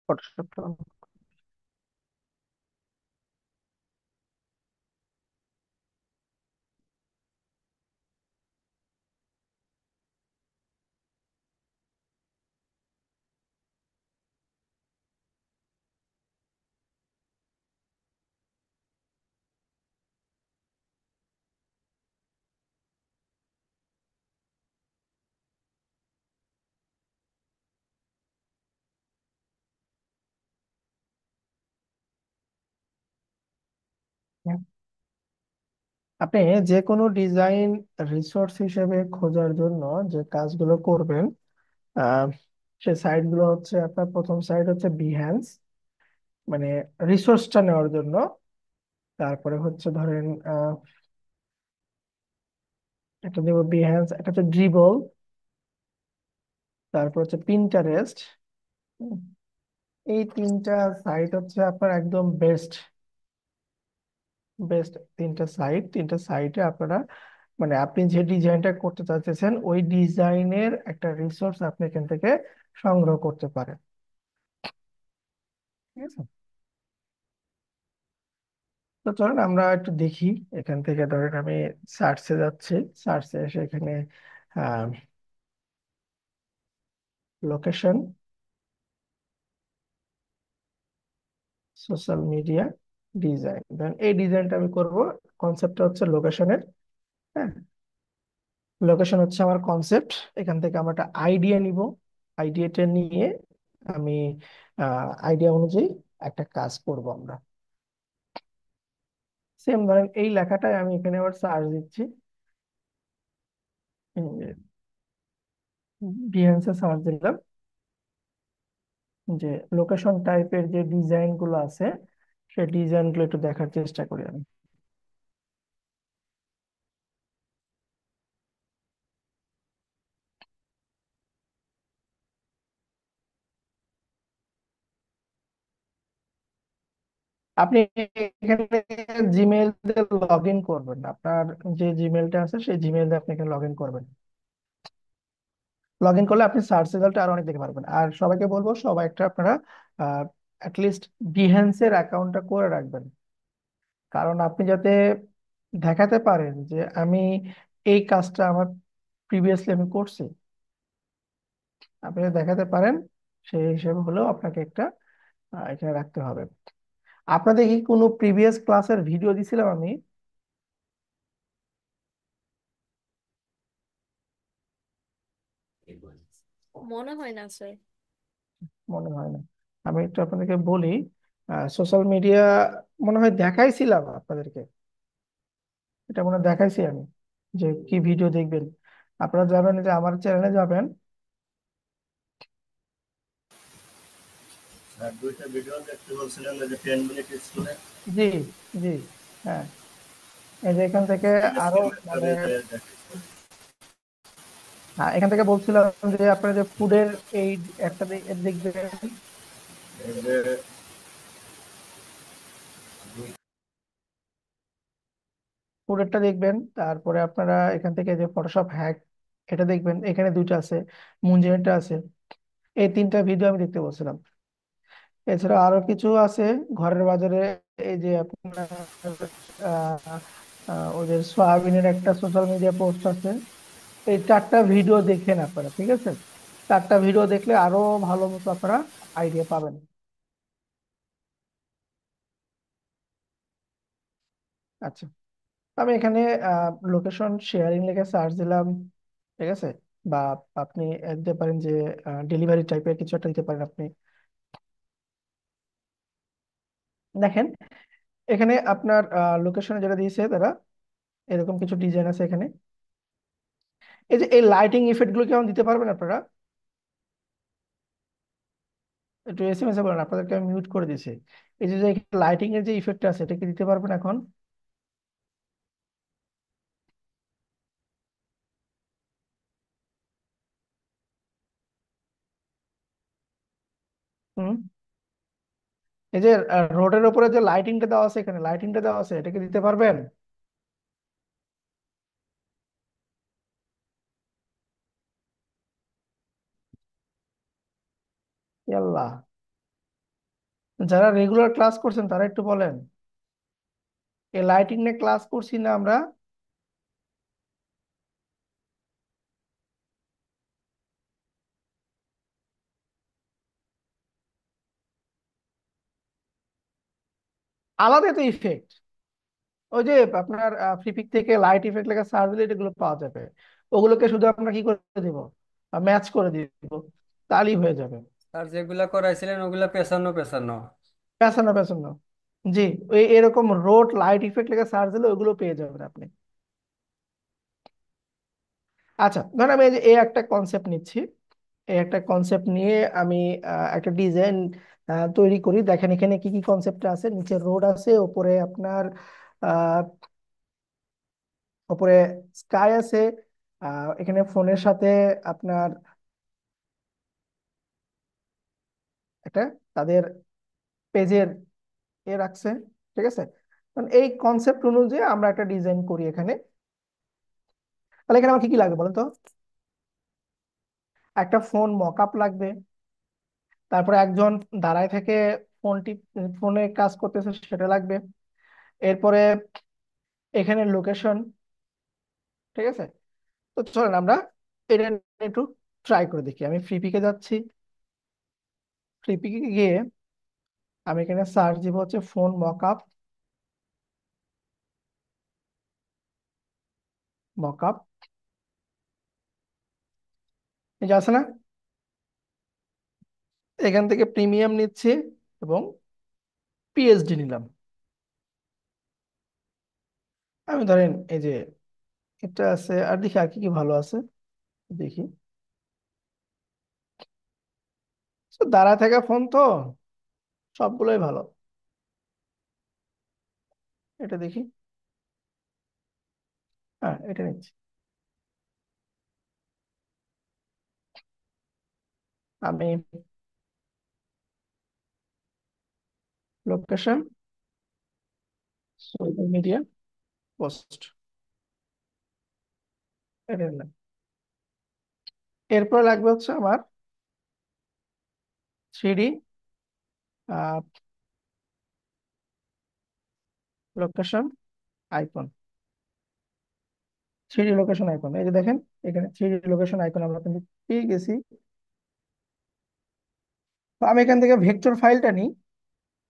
ফটোশপটা আপনি যে কোনো ডিজাইন রিসোর্স হিসেবে খোঁজার জন্য যে কাজগুলো করবেন, আহ সে সাইট গুলো হচ্ছে, আপনার প্রথম সাইট হচ্ছে বিহ্যান্স, মানে রিসোর্সটা নেওয়ার জন্য। তারপরে হচ্ছে ধরেন একটা দেবো বিহ্যান্স, একটা হচ্ছে ড্রিবল, তারপর হচ্ছে পিন্টারেস্ট। এই তিনটা সাইট হচ্ছে আপনার একদম বেস্ট বেস্ট তিনটা সাইটে আপনারা, মানে আপনি যে ডিজাইনটা করতে চাচ্ছেন ওই ডিজাইনের একটা রিসোর্স আপনি এখান থেকে সংগ্রহ করতে পারেন। ঠিক আছে, তো চলুন আমরা একটু দেখি। এখান থেকে ধরেন আমি সার্চে যাচ্ছি, সার্চে এসে এখানে লোকেশন, সোশ্যাল মিডিয়া, ডিজাইন, দেন এই ডিজাইনটা আমি করব। কনসেপ্টটা হচ্ছে লোকেশনের। হ্যাঁ, লোকেশন হচ্ছে আমার কনসেপ্ট। এখান থেকে আমরা একটা আইডিয়া নিব, আইডিয়াটা নিয়ে আমি আইডিয়া অনুযায়ী একটা কাজ করব আমরা। সেম ধরেন এই লেখাটাই আমি এখানে আবার সার্চ দিচ্ছি, বিহেন্সে সার্চ দিলাম, যে লোকেশন টাইপের যে ডিজাইন গুলো আছে সেই ডিজাইন গুলো একটু দেখার চেষ্টা করি আমি। আপনি এখানে জিমেইল দিয়ে লগ ইন করবেন, আপনার যে জিমেইলটা আছে সেই জিমেইল দিয়ে আপনি এখানে লগ ইন করবেন। লগ ইন করলে আপনি সার্চ রেজাল্ট আরো অনেক দেখতে পারবেন। আর সবাইকে বলবো, সবাই একটা আপনারা অ্যাটলিস্ট বিহেন্সের অ্যাকাউন্টটা করে রাখবেন, কারণ আপনি যাতে দেখাতে পারেন যে আমি এই কাজটা আমার প্রিভিয়াসলি আমি করছি, আপনি যদি দেখাতে পারেন সেই হিসেবে হলেও আপনাকে একটা এখানে রাখতে হবে। আপনাদের কি কোনো প্রিভিয়াস ক্লাসের ভিডিও দিছিলাম আমি? মনে হয় না স্যার। মনে হয় না। আমি একটু আপনাদেরকে বলি, সোশ্যাল মিডিয়া মনে হয় দেখাইছিলাম আপনাদেরকে, এটা মনে হয় দেখাইছি আমি, যে কি ভিডিও দেখবেন। আপনারা যাবেন, যে আমার চ্যানেলে যাবেন। আর দুইটা ভিডিও দেখতে বলছিলেন যে 10 মিনিট স্কুলে জি, জি, হ্যাঁ, এই যে এখান থেকে আরো, মানে এখান থেকে বলছিলাম যে আপনারা যে ফুডের এই একটা দেখবেন, ফুডেরটা দেখবেন। তারপরে আপনারা এখান থেকে যে ফটোশপ হ্যাক এটা দেখবেন, এখানে দুইটা আছে, মুনজেনেরটা আছে। এই তিনটা ভিডিও আমি দেখতে বলছিলাম। এছাড়া আরো কিছু আছে ঘরের বাজারে, এই যে আপনার আহ, ওদের সোয়াবিনের একটা সোশ্যাল মিডিয়া পোস্ট আছে। এই চারটা ভিডিও দেখেন আপনারা, ঠিক আছে? চারটা ভিডিও দেখলে আরো ভালো মতো আপনারা আইডিয়া পাবেন। আচ্ছা, আমি এখানে লোকেশন শেয়ারিং লিখে সার্চ দিলাম, ঠিক আছে? বা আপনি দিতে পারেন যে ডেলিভারি টাইপের কিছু একটা দিতে পারেন আপনি। দেখেন এখানে আপনার লোকেশনে যেটা দিয়েছে তারা, এরকম কিছু ডিজাইন আছে এখানে। এই যে এই লাইটিং ইফেক্ট গুলো কেমন দিতে পারবেন আপনারা? একটু এসএমএস এ বলেন, আপনাদেরকে আমি মিউট করে দিয়েছি। এই যে লাইটিং এর যে ইফেক্ট আছে এটা কি দিতে পারবেন এখন? হুম, এই যে রোডের উপরে যে লাইটিংটা দেওয়া আছে, এখানে লাইটিংটা দেওয়া আছে, এটা কি দিতে পারবেন? ইয়াল্লা, যারা রেগুলার ক্লাস করছেন তারা একটু বলেন, এই লাইটিং নিয়ে ক্লাস করছি না আমরা? আলাদা তো ইফেক্ট, ওই যে আপনার ফ্লিপিক থেকে লাইট ইফেক্ট লেখা সার্চ দিলে এগুলো পাওয়া যাবে। ওগুলোকে শুধু আমরা কি করে দিব, ম্যাচ করে দিব, তাহলেই হয়ে যাবে। আর যেগুলা করাইছিলেন ওগুলা পেছানো পেছানো। পেছানো পেছানো, জি। ওই এরকম রোড লাইট ইফেক্ট লেখা সার্চ দিলে ওগুলো পেয়ে যাবেন আপনি। আচ্ছা, ধরেন আমি এই একটা কনসেপ্ট নিচ্ছি, এই একটা কনসেপ্ট নিয়ে আমি একটা ডিজাইন তৈরি করি। দেখেন এখানে কি কি কনসেপ্ট আছে, নিচে রোড আছে, উপরে আপনার আহ উপরে স্কাই আছে, এখানে ফোনের সাথে আপনার একটা তাদের পেজের রাখছে, ঠিক আছে। কারণ এই কনসেপ্ট অনুযায়ী আমরা একটা ডিজাইন করি এখানে। তাহলে এখানে আমার কি কি লাগবে বলেন তো? একটা ফোন মকআপ লাগবে, তারপরে একজন দাঁড়ায় থেকে ফোনটি ফোনে কাজ করতেছে সেটা লাগবে। এরপরে এখানে লোকেশন, ঠিক আছে। তো চলেন আমরা এটা নিয়ে একটু ট্রাই করে দেখি। আমি ফ্লিপিকে যাচ্ছি, ফ্লিপিকে গিয়ে আমি এখানে সার্চ দিব হচ্ছে ফোন মকআপ, মকআপ, এই যে আছে না, এখান থেকে প্রিমিয়াম নিচ্ছি এবং পিএইচডি নিলাম। আমি ধরেন এই যে এটা আছে, আর দেখি আর কি কি ভালো আছে দেখি। তো দাঁড়ায় থাকা ফোন তো সবগুলোই ভালো, এটা দেখি। হ্যাঁ, এটা নিচ্ছি। আমি লোকেশন, সোশ্যাল মিডিয়া, পোস্ট, এটা নিলাম। এরপর লাগবে হচ্ছে আমার 3D location icon, 3D location icon, এই যে দেখেন এখানে 3D লোকেশন আইকন আমরা কিন্তু পেয়ে গেছি। তো আমি এখান থেকে ভেক্টর ফাইলটা নিই।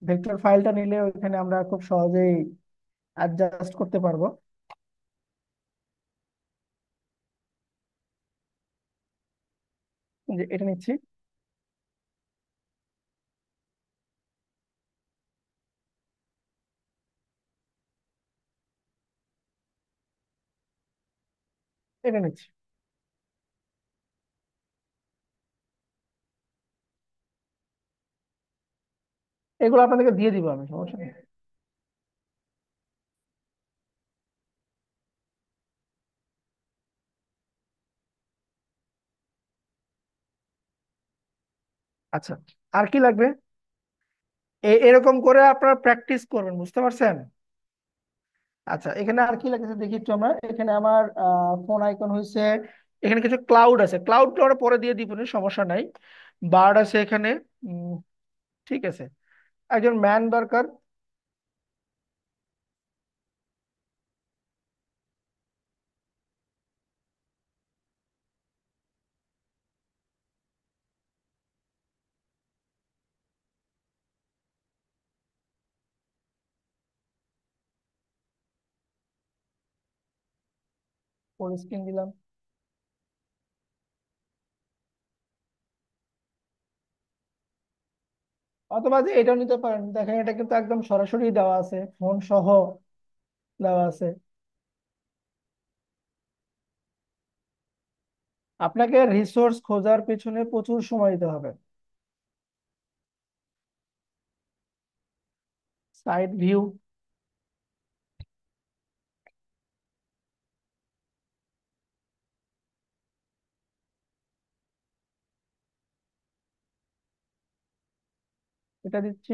ভেক্টর ফাইলটা নিলে ওইখানে আমরা খুব সহজেই অ্যাডজাস্ট করতে পারবো। এই যে এটা নিচ্ছি, এটা নিচ্ছি। এগুলো আপনাদেরকে দিয়ে দিব আমি, সমস্যা নেই। আচ্ছা, আর কি লাগবে? এরকম করে আপনারা প্র্যাকটিস করবেন, বুঝতে পারছেন? আচ্ছা, এখানে আর কি লাগছে দেখি একটু। আমরা এখানে আমার ফোন আইকন হয়েছে, এখানে কিছু ক্লাউড আছে, ক্লাউড আমরা পরে দিয়ে দিব না, সমস্যা নাই। বার্ড আছে এখানে, উম, ঠিক আছে। একজন ম্যান দরকার, ফুল স্ক্রিন দিলাম। অথবা যে এটাও নিতে পারেন, দেখেন এটা কিন্তু একদম সরাসরি দেওয়া আছে, ফোন সহ দেওয়া আছে। আপনাকে রিসোর্স খোঁজার পেছনে প্রচুর সময় দিতে হবে। সাইড ভিউ, এটা দিচ্ছি।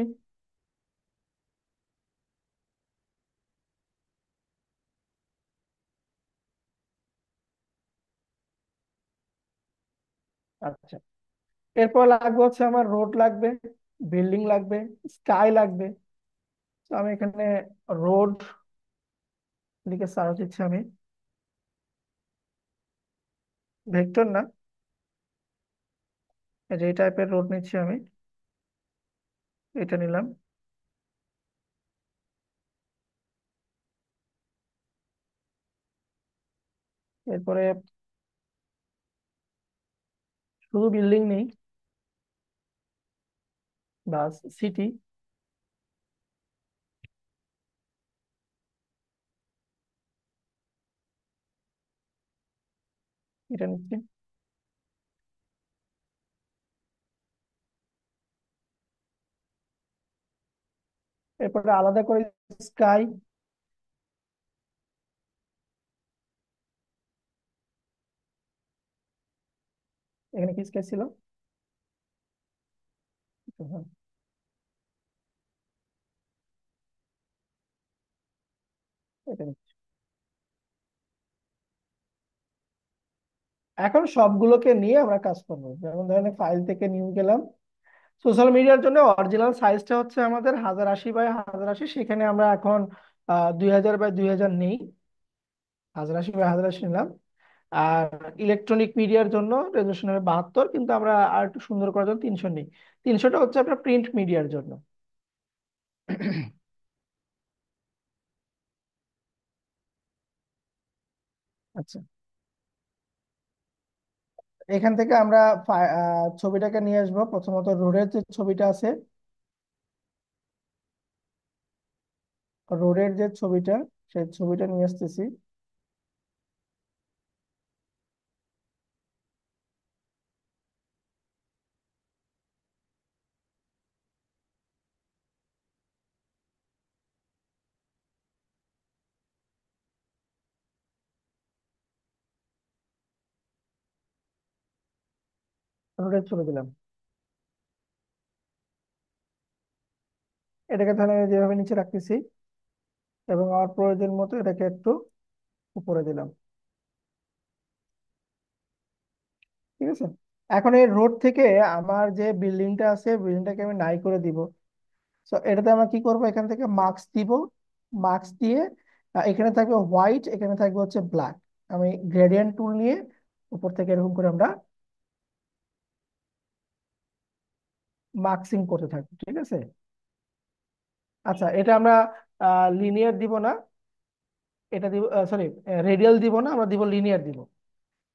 আচ্ছা, এরপর লাগবে হচ্ছে আমার রোড লাগবে। বিল্ডিং লাগবে, স্কাই লাগবে। তো আমি এখানে রোড লিখে সার্চ দিচ্ছি আমি। ভেক্টর না, এই যে এই টাইপের রোড নিচ্ছি আমি, এটা নিলাম। এরপরে শুধু বিল্ডিং নেই, বাস সিটি, এটা নিচ্ছি। এরপরে আলাদা করে স্কাই, এখানে কি স্কাই ছিল? হ্যাঁ, এটা নিচ্ছি। এখন সবগুলোকে নিয়ে আমরা কাজ করবো। যেমন ধরেন ফাইল থেকে নিউ গেলাম। সোশ্যাল মিডিয়ার জন্য অরিজিনাল সাইজটা হচ্ছে আমাদের 1080 বাই 1080, সেখানে আমরা এখন 2000 বাই 2000 নেই, 1080 বাই 1080 নিলাম। আর ইলেকট্রনিক মিডিয়ার জন্য রেজলিউশন হবে 72, কিন্তু আমরা আর একটু সুন্দর করার জন্য 300 নিই। 300টা হচ্ছে আপনার প্রিন্ট মিডিয়ার জন্য। আচ্ছা, এখান থেকে আমরা ছবিটাকে নিয়ে আসবো। প্রথমত রোডের যে ছবিটা আছে, রোডের যে ছবিটা, সেই ছবিটা নিয়ে আসতেছি। রোডের ছবি দিলাম। এটাকে তাহলে যেভাবে নিচে রাখতেছি, এবং আমার প্রয়োজন মতো এটাকে একটু উপরে দিলাম। ঠিক আছে, এখন এই রোড থেকে আমার যে বিল্ডিংটা আছে, বিল্ডিংটাকে আমি নাই করে দিব। তো এটাতে আমরা কি করব, এখান থেকে মার্কস দিব। মার্কস দিয়ে এখানে থাকবে হোয়াইট, এখানে থাকবে হচ্ছে ব্ল্যাক। আমি গ্রেডিয়েন্ট টুল নিয়ে উপর থেকে এরকম করে আমরা মার্কসিং করতে থাকবো। ঠিক আছে। আচ্ছা, এটা আমরা লিনিয়ার দিব না, এটা দিব, সরি, রেডিয়াল দিব না, আমরা দিব লিনিয়ার দিব।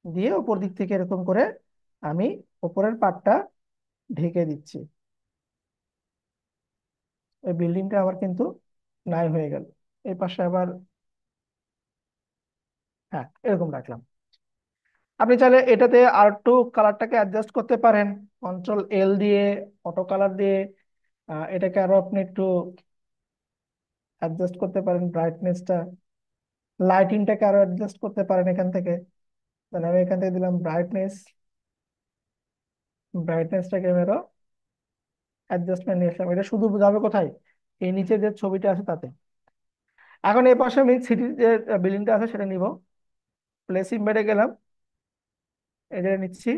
দিয়ে উপর দিক থেকে এরকম করে আমি উপরের পার্টটা ঢেকে দিচ্ছি। এই বিল্ডিংটা আবার কিন্তু নাই হয়ে গেল। এই পাশে আবার, হ্যাঁ, এরকম রাখলাম। আপনি চাইলে এটাতে আর একটু কালারটাকে অ্যাডজাস্ট করতে পারেন, কন্ট্রোল দিয়ে, অটো কালার দিয়ে। এটাকে আরো আপনি একটু অ্যাডজাস্ট করতে পারেন, ব্রাইটনেসটা, লাইটিংটাকে আরো অ্যাডজাস্ট করতে পারেন এখান থেকে। তাহলে আমি এখান থেকে দিলাম ব্রাইটনেস, ব্রাইটনেসটাকে আমি আরো অ্যাডজাস্টমেন্ট নিয়ে আসলাম। এটা শুধু যাবে কোথায়, এই নিচে যে ছবিটা আছে তাতে। এখন এই পাশে আমি সিটির যে বিল্ডিংটা আছে সেটা নিব। প্লেস ইনভাইটে গেলাম, এটা নিচ্ছি,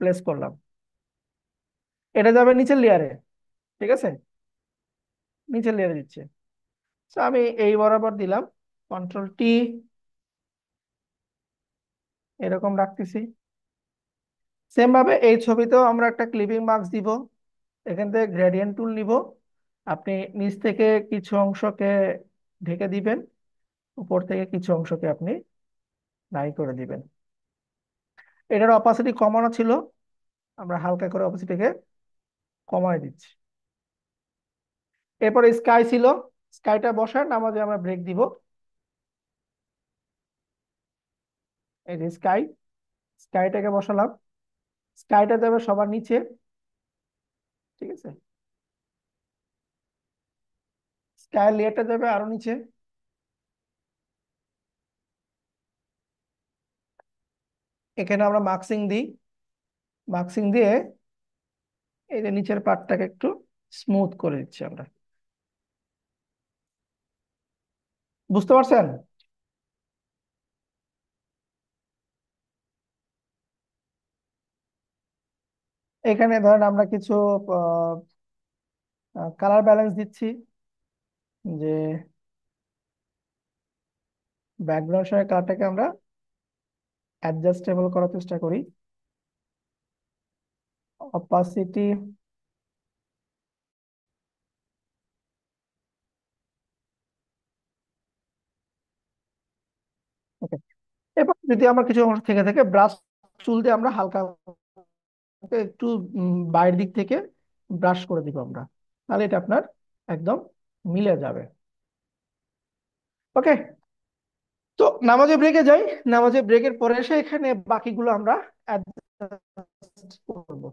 প্লেস করলাম। এটা যাবে নিচের লেয়ারে। ঠিক আছে, নিচের লেয়ারে দিচ্ছে। তো আমি এই বরাবর দিলাম, কন্ট্রোল T, এরকম রাখতেছি। সেম ভাবে এই ছবিতেও আমরা একটা ক্লিপিং মার্কস দিব। এখান থেকে গ্রেডিয়েন্ট টুল নিব। আপনি নিচ থেকে কিছু অংশকে ঢেকে দিবেন, উপর থেকে কিছু অংশকে আপনি নাই করে দিবেন। এটার অপাসিটি কমানো ছিল, আমরা হালকা করে অপাসিটিকে কমায় দিচ্ছি। এরপর স্কাই ছিল, স্কাইটা বসার নামাজে আমরা ব্রেক দিব। এই যে স্কাই, স্কাইটাকে বসালাম। স্কাইটা যাবে সবার নিচে। ঠিক আছে, স্কাই লেয়ারটা যাবে আরো নিচে। এখানে আমরা মার্কসিং দিই। মার্কসিং দিয়ে এই যে নিচের পার্টটাকে একটু স্মুথ করে দিচ্ছি আমরা। বুঝতে পারছেন? এখানে ধরেন আমরা কিছু কালার ব্যালেন্স দিচ্ছি, যে ব্যাকগ্রাউন্ড সঙ্গে কালারটাকে আমরা অ্যাডজাস্টেবল করার চেষ্টা করি। অপাসিটি ওকে। এবার যদি আমার কিছু অংশ থেকে থাকে, ব্রাশ টুল দিয়ে আমরা হালকা একটু বাইরের দিক থেকে ব্রাশ করে দিব আমরা, তাহলে এটা আপনার একদম মিলে যাবে। ওকে, তো নামাজে ব্রেকে যাই। নামাজে ব্রেকের পরে এসে এখানে বাকিগুলো আমরা অ্যাডজাস্ট করব।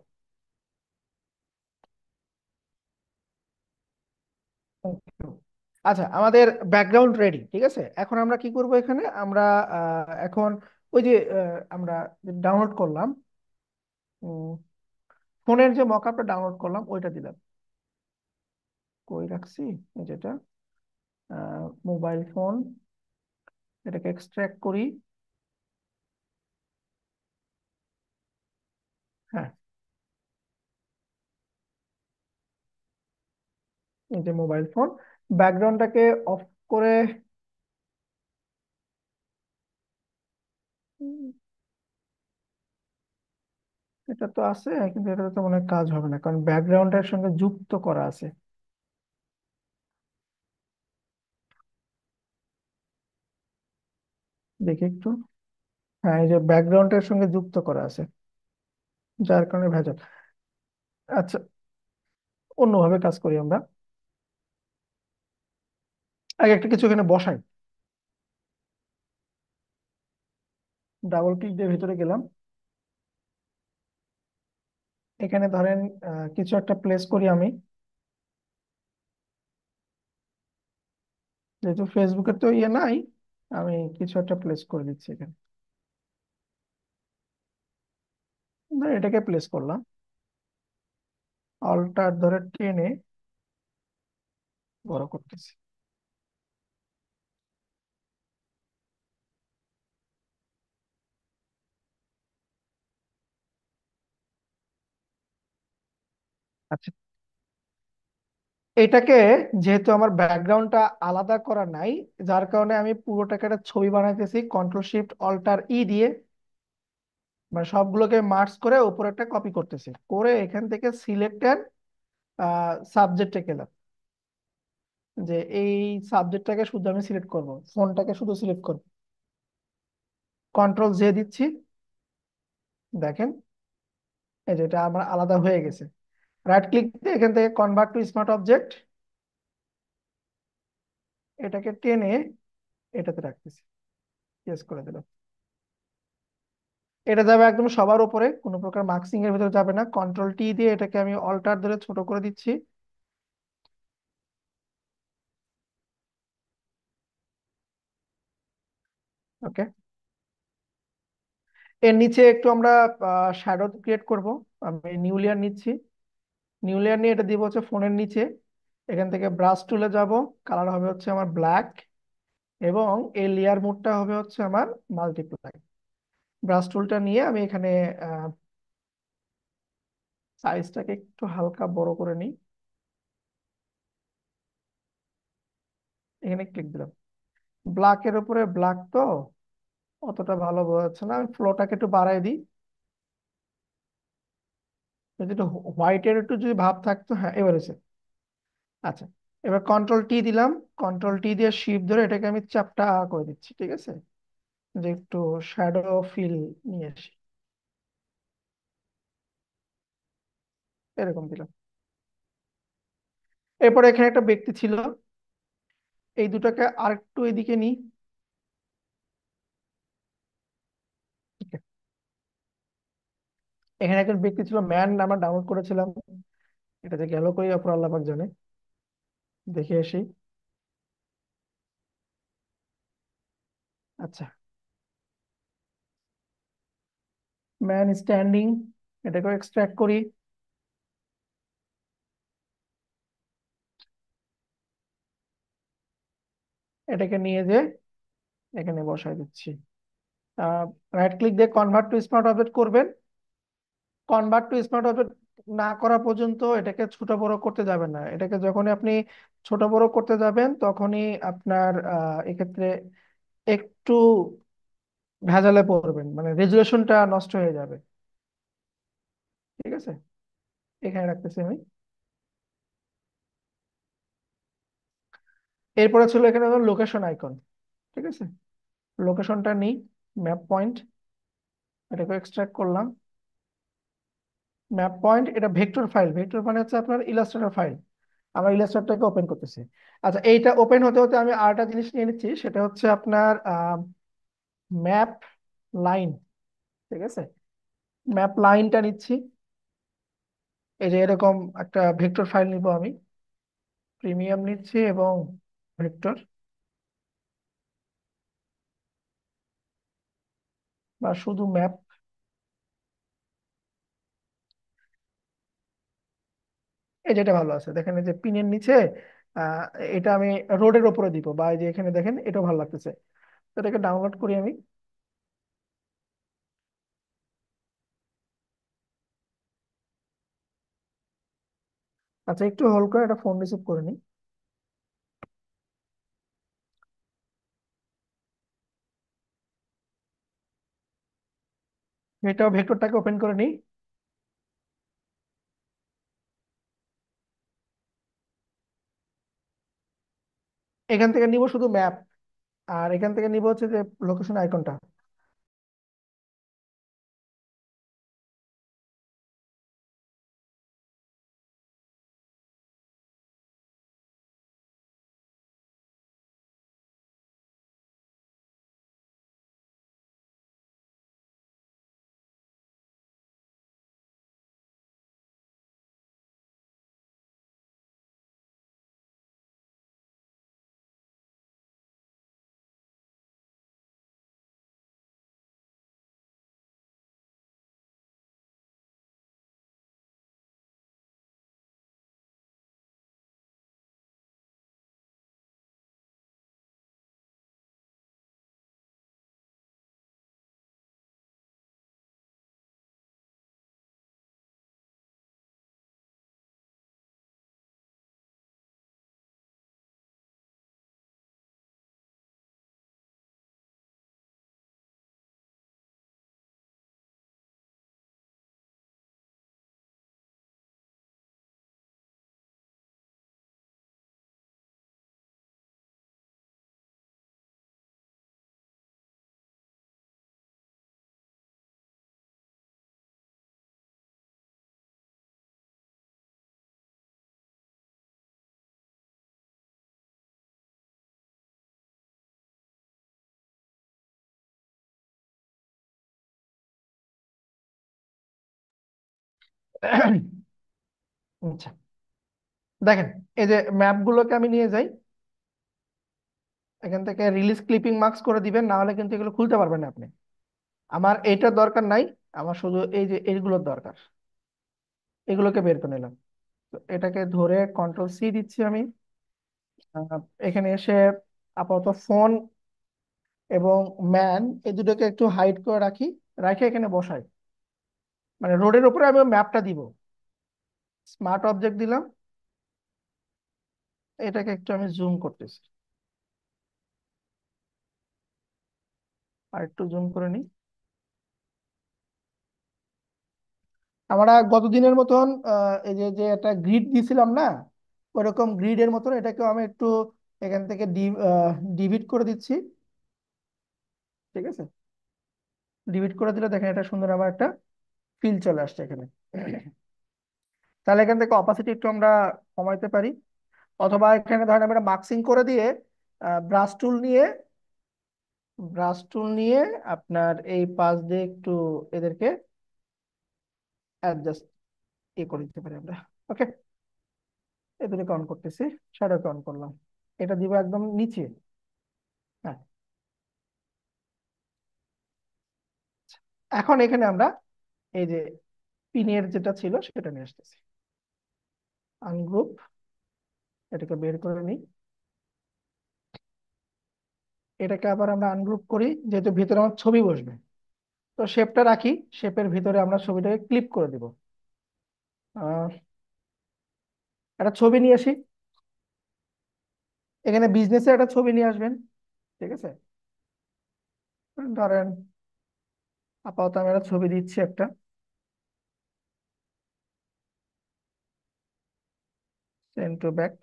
আচ্ছা, আমাদের ব্যাকগ্রাউন্ড রেডি, ঠিক আছে। এখন আমরা কি করব, এখানে আমরা এখন ওই যে আমরা ডাউনলোড করলাম, ফোনের যে মকআপটা ডাউনলোড করলাম ওইটা দিলাম। কই রাখছি, এই যেটা মোবাইল ফোন, এটাকে এক্সট্রাক্ট করি। হ্যাঁ, এই যে মোবাইল ফোন, ব্যাকগ্রাউন্ডটাকে অফ করে উম, এটা তো আছে, কিন্তু এটা তো মনে হয় কাজ হবে না, কারণ ব্যাকগ্রাউন্ডের সঙ্গে যুক্ত করা আছে। দেখি একটু। হ্যাঁ, এই যে ব্যাকগ্রাউন্ডের সঙ্গে যুক্ত করা আছে, যার কারণে ভেজাল। আচ্ছা, অন্যভাবে কাজ করি আমরা। আগে একটা কিছু এখানে বসাই। ডাবল ক্লিক দিয়ে ভিতরে গেলাম। এখানে ধরেন কিছু একটা প্লেস করি আমি, যেহেতু ফেসবুকের তো ইয়ে নাই, আমি কিছু একটা প্লেস করে দিচ্ছি এখানে। ধর এটাকে প্লেস করলাম, অল্টার ধরে টেনে বড় করতেছি। আচ্ছা, এটাকে যেহেতু আমার ব্যাকগ্রাউন্ডটা আলাদা করা নাই, যার কারণে আমি পুরোটাকে একটা ছবি বানাইতেছি কন্ট্রোল শিফট অল্টার ই দিয়ে, মানে সবগুলোকে মার্জ করে উপরে একটা কপি করতেছি, করে এখান থেকে সিলেক্টেড সাবজেক্টে গেলাম, যে এই সাবজেক্টটাকে শুধু আমি সিলেক্ট করব, ফোনটাকে শুধু সিলেক্ট করব। কন্ট্রোল জে দিচ্ছি, দেখেন এই যে এটা আমার আলাদা হয়ে গেছে। রাইট ক্লিক দিয়ে এখান থেকে কনভার্ট টু স্মার্ট অবজেক্ট, এটাকে টেনে এটাতে রাখতেছি, ইয়েস করে দিলাম। এটা যাবে একদম সবার উপরে, কোনো প্রকার মার্কসিং এর ভিতরে যাবে না। কন্ট্রোল টি দিয়ে এটাকে আমি অল্টার ধরে ছোট করে দিচ্ছি। ওকে, এর নিচে একটু আমরা শ্যাডো ক্রিয়েট করব। আমি নিউ লেয়ার নিচ্ছি, নিউ লেয়ার নিয়ে এটা দিব হচ্ছে ফোনের নিচে। এখান থেকে ব্রাশ টুলে যাব, কালার হবে হচ্ছে আমার ব্ল্যাক, এবং এই লেয়ার মোডটা হবে হচ্ছে আমার মাল্টিপ্লাই। ব্রাশ টুলটা নিয়ে আমি এখানে সাইজটাকে একটু হালকা বড় করে নিই, এখানে ক্লিক দিলাম। ব্ল্যাকের উপরে ব্ল্যাক তো অতটা ভালো বোঝা যাচ্ছে না, আমি ফ্লোটাকে একটু বাড়াই দিই। যদি একটু হোয়াইটের একটু যদি ভাব থাকতো, হ্যাঁ এবার এসে। আচ্ছা, এবার কন্ট্রোল টি দিলাম, কন্ট্রোল টি দিয়ে শিফট ধরে এটাকে আমি চাপটা করে দিচ্ছি, ঠিক আছে, যে একটু শ্যাডো ফিল নিয়ে আসি, এরকম দিলাম। এরপরে এখানে একটা ব্যক্তি ছিল, এই দুটাকে আরেকটু এদিকে নিই। ঠিক আছে, এখানে একজন ব্যক্তি ছিল, ম্যান আমরা ডাউনলোড করেছিলাম, এটাতে গেল কই অপর আল্লাহ পাক জানে, দেখে আসি। আচ্ছা, ম্যান স্ট্যান্ডিং, এটাকে এক্সট্রাক্ট করি। এটাকে নিয়ে যে এখানে বসাই দিচ্ছি। রাইট ক্লিক দিয়ে কনভার্ট টু স্মার্ট অবজেক্ট করবেন। কনভার্ট টু স্মার্ট অবজেক্ট না করা পর্যন্ত এটাকে ছোট বড় করতে যাবেন না। এটাকে যখনই আপনি ছোট বড় করতে যাবেন তখনই আপনার এক্ষেত্রে একটু ভেজালে পড়বেন, মানে রেজুলেশনটা নষ্ট হয়ে যাবে। ঠিক আছে, এখানে রাখতেছি আমি। এরপরে ছিল এখানে লোকেশন আইকন। ঠিক আছে, লোকেশনটা নিই, ম্যাপ পয়েন্ট, এটাকে এক্সট্রাক্ট করলাম। ম্যাপ পয়েন্ট এটা ভেক্টর ফাইল, ভেক্টর মানে হচ্ছে আপনার ইলাস্ট্রেটর ফাইল। আমরা ইলাস্ট্রেটরটাকে ওপেন করতেছি। আচ্ছা, এইটা ওপেন হতে হতে আমি আরেকটা জিনিস নিয়ে নিচ্ছি, সেটা হচ্ছে আপনার ম্যাপ লাইন। ঠিক আছে, ম্যাপ লাইনটা নিচ্ছি। এই যে এরকম একটা ভেক্টর ফাইল নিব আমি, প্রিমিয়াম নিচ্ছি এবং ভেক্টর বা শুধু ম্যাপ। এই যেটা ভালো আছে দেখেন, এই যে পিনের নিচে আহ এটা আমি রোডের ওপরে দিব, বা এই যে এখানে দেখেন এটাও ভালো লাগতেছে। তো এটাকে ডাউনলোড করি আমি। আচ্ছা, একটু হোল্ড করে একটা ফোন রিসিভ করে নিই। এটাও ভেক্টরটাকে ওপেন করে নিই। এখান থেকে নিব শুধু ম্যাপ, আর এখান থেকে নিব হচ্ছে যে লোকেশন আইকনটা। আচ্ছা, দেখেন এই যে ম্যাপ গুলোকে আমি নিয়ে যাই, এখান থেকে রিলিজ ক্লিপিং মার্কস করে দিবেন, না হলে কিন্তু এগুলো খুলতে পারবেন না আপনি। আমার এইটার দরকার নাই, আমার শুধু এই যে এইগুলোর দরকার। এগুলোকে বের করে নিলাম। তো এটাকে ধরে কন্ট্রোল সি দিচ্ছি আমি। আহ, এখানে এসে আপাতত ফোন এবং ম্যান এই দুটোকে একটু হাইড করে রাখি, রাখে এখানে বসাই। মানে রোডের উপরে আমি ম্যাপটা দিব। স্মার্ট অবজেক্ট দিলাম, এটাকে একটু আমি জুম করতেছি, আর একটু জুম করে নিই। আমরা গত দিনের মতন এই যে যে একটা গ্রিড দিয়েছিলাম না, ওরকম গ্রিডের মতন এটাকে আমি একটু এখান থেকে ডিভিট করে দিচ্ছি। ঠিক আছে, ডিভিট করে দিলে দেখেন এটা সুন্দর আমার একটা ফিল চলে আসছে এখানে। তাহলে এখান থেকে অপাসিটি একটু আমরা কমাইতে পারি, অথবা এখানে ধরেন আমরা মার্কসিং করে দিয়ে ব্রাশ টুল নিয়ে, ব্রাশ টুল নিয়ে আপনার এই পাশ দিয়ে একটু এদেরকে অ্যাডজাস্ট করে দিতে পারি আমরা। ওকে, এদেরকে অন করতেছি, শ্যাডোকে অন করলাম, এটা দিব একদম নিচে। হ্যাঁ, এখন এখানে আমরা এই যে পিনের যেটা ছিল সেটা নিয়ে আসতেছি। আনগ্রুপ, এটাকে বের করে নিই। এটাকে আবার আমরা আনগ্রুপ করি, যেহেতু ভিতরে আমার ছবি বসবে। তো শেপটা রাখি, শেপের ভিতরে আমরা ছবিটাকে ক্লিপ করে দিব। আহ, একটা ছবি নিয়ে আসি। এখানে বিজনেসের একটা ছবি নিয়ে আসবেন। ঠিক আছে, ধরেন আপাতত আমি একটা ছবি দিচ্ছি একটা। সেন্ড টু ব্যাক,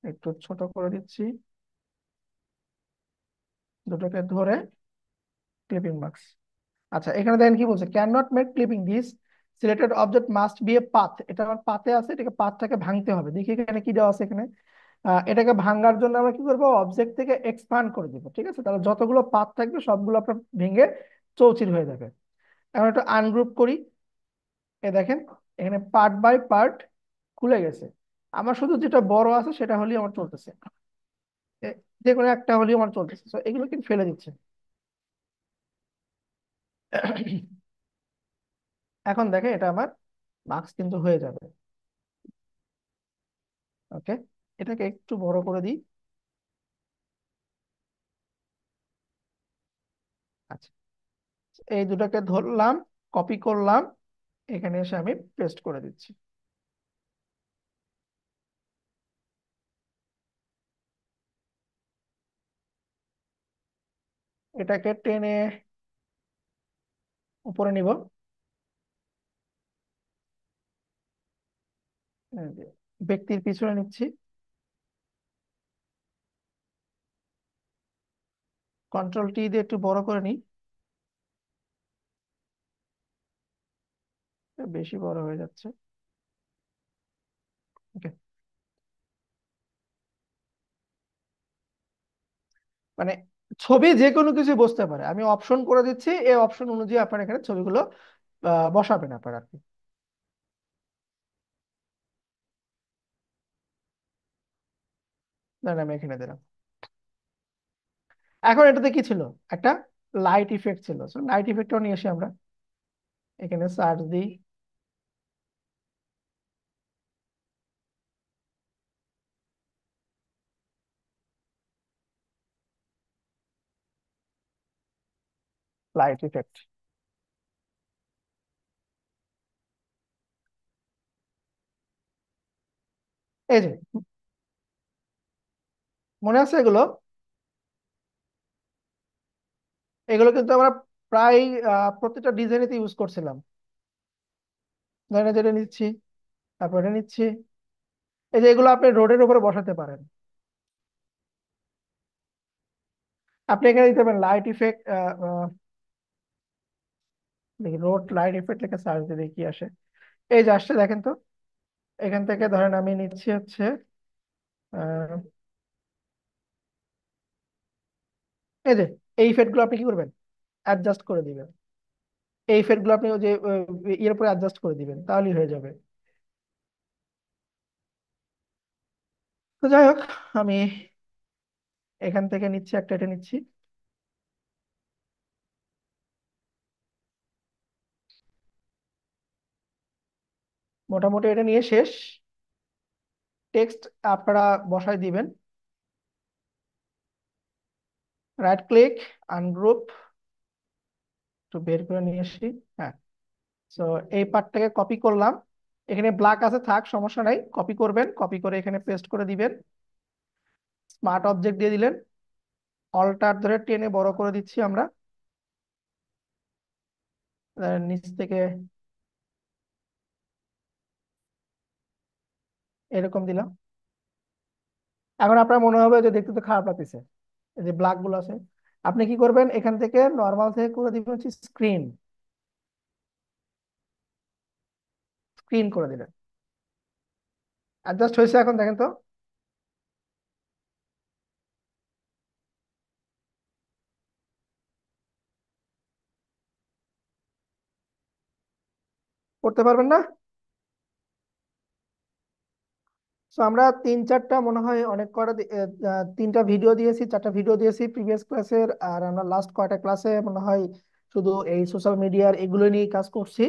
একটু ছোট করে দিচ্ছি, দুটোকে ধরে ক্লিপিং মার্কস। আচ্ছা, এখানে দেখেন কি বলছে, can not make clipping this selected object must B A path. এটা আমার পাথে আছে, এটাকে পাথটাকে ভাঙতে হবে। দেখি এখানে কি দেওয়া আছে এখানে। এটাকে ভাঙার জন্য আমরা কি করবো, অবজেক্ট থেকে এক্সপান্ড করে দিব। ঠিক আছে, তাহলে যতগুলো পাথ থাকবে সবগুলো আপনার ভেঙে চৌচির হয়ে যাবে। এখন একটু আনগ্রুপ করি। দেখেন এখানে পার্ট বাই পার্ট খুলে গেছে। আমার শুধু যেটা বড় আছে সেটা হলেই আমার চলতেছে, যে কোনো একটা হলেই আমার চলতেছে, তো এগুলো কিন্তু ফেলে দিচ্ছে। এখন দেখে এটা আমার মার্কস কিন্তু হয়ে যাবে। ওকে, এটাকে একটু বড় করে দিই। আচ্ছা, এই দুটাকে ধরলাম, কপি করলাম, এখানে এসে আমি পেস্ট করে দিচ্ছি। এটাকে টেনে উপরে নিব। এই যে, ব্যক্তির পিছনে নিচ্ছি, কন্ট্রোল টি দিয়ে একটু বড় করে নিই। বেশি বড় হয়ে যাচ্ছে। ওকে, মানে ছবি যে কোনো কিছু বসতে পারে, আমি অপশন করে দিচ্ছি, এই অপশন অনুযায়ী আপনার এখানে ছবিগুলো বসাবেন আপনার আর কি। ধরেন আমি এখানে দিলাম। এখন এটাতে কি ছিল, একটা লাইট ইফেক্ট ছিল, লাইট ইফেক্টও নিয়ে এসে আমরা এখানে সার্চ দিই। লাইট ইফেক্ট, এই যে, মনে আছে এগুলো? এগুলো কিন্তু আমরা প্রায় প্রত্যেকটা ডিজাইনেতে ইউজ করছিলাম। ধরেন যেটা নিচ্ছি, তারপর এটা নিচ্ছি। এই যে এগুলো আপনি রোডের উপরে বসাতে পারেন। আপনি এখানে দিতে পারেন লাইট ইফেক্ট। দেখি, রোড লাইট ইফেক্ট লিখে সার্চ দিয়ে দেখি কি আসে। এই যে আসছে, দেখেন তো। এখান থেকে ধরেন আমি নিচ্ছি হচ্ছে আহ, এই যে, এই ইফেক্ট গুলো আপনি কি করবেন, অ্যাডজাস্ট করে দিবেন। এই ইফেক্ট গুলো আপনি ওই যে ইয়ের উপরে অ্যাডজাস্ট করে দিবেন, তাহলেই হয়ে যাবে। তো যাই হোক, আমি এখান থেকে নিচ্ছি, একটা এটা নিচ্ছি। মোটামুটি এটা নিয়ে শেষ। টেক্সট আপনারা বসাই দিবেন। রাইট ক্লিক, আনগ্রুপ, একটু বের করে নিয়ে আসি। হ্যাঁ, তো এই পার্টটাকে কপি করলাম। এখানে ব্ল্যাক আছে, থাক, সমস্যা নাই। কপি করবেন, কপি করে এখানে পেস্ট করে দিবেন। স্মার্ট অবজেক্ট দিয়ে দিলেন। অল্টার ধরে টেনে বড় করে দিচ্ছি আমরা। নিচ থেকে এরকম দিলাম। এখন আপনার মনে হবে যে দেখতে তো খারাপ লাগতেছে, এই যে ব্ল্যাক গুলো আছে। আপনি কি করবেন, এখান থেকে নর্মাল থেকে করে দিবেন হচ্ছে স্ক্রিন। স্ক্রিন করে দিলেন, অ্যাডজাস্ট হয়েছে। এখন দেখেন তো, করতে পারবেন না? তো আমরা তিন চারটা মনে হয় অনেক কটা তিনটা ভিডিও দিয়েছি, চারটা ভিডিও দিয়েছি প্রিভিয়াস ক্লাসের। আর আমরা লাস্ট কয়টা ক্লাসে মনে হয় শুধু এই সোশ্যাল মিডিয়ার এগুলো নিয়ে কাজ করছি।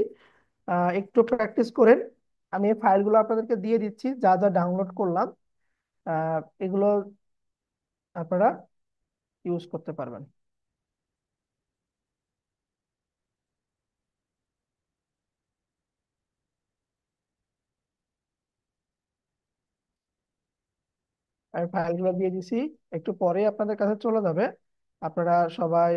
একটু প্র্যাকটিস করেন। আমি এই ফাইলগুলো আপনাদেরকে দিয়ে দিচ্ছি, যা যা ডাউনলোড করলাম। এগুলো আপনারা ইউজ করতে পারবেন। আমি ফাইলগুলো দিয়ে দিছি, একটু পরে আপনাদের কাছে চলে যাবে। আপনারা সবাই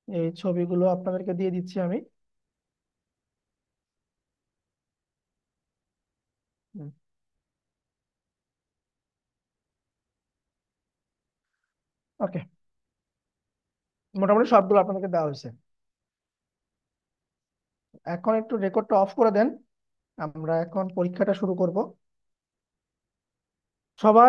এই ছবিগুলো আপনাদেরকে দিয়ে দিচ্ছি আমি। ওকে, মোটামুটি সবগুলো আপনাদেরকে দেওয়া হয়েছে। এখন একটু রেকর্ডটা অফ করে দেন, আমরা এখন পরীক্ষাটা শুরু করব। সবাই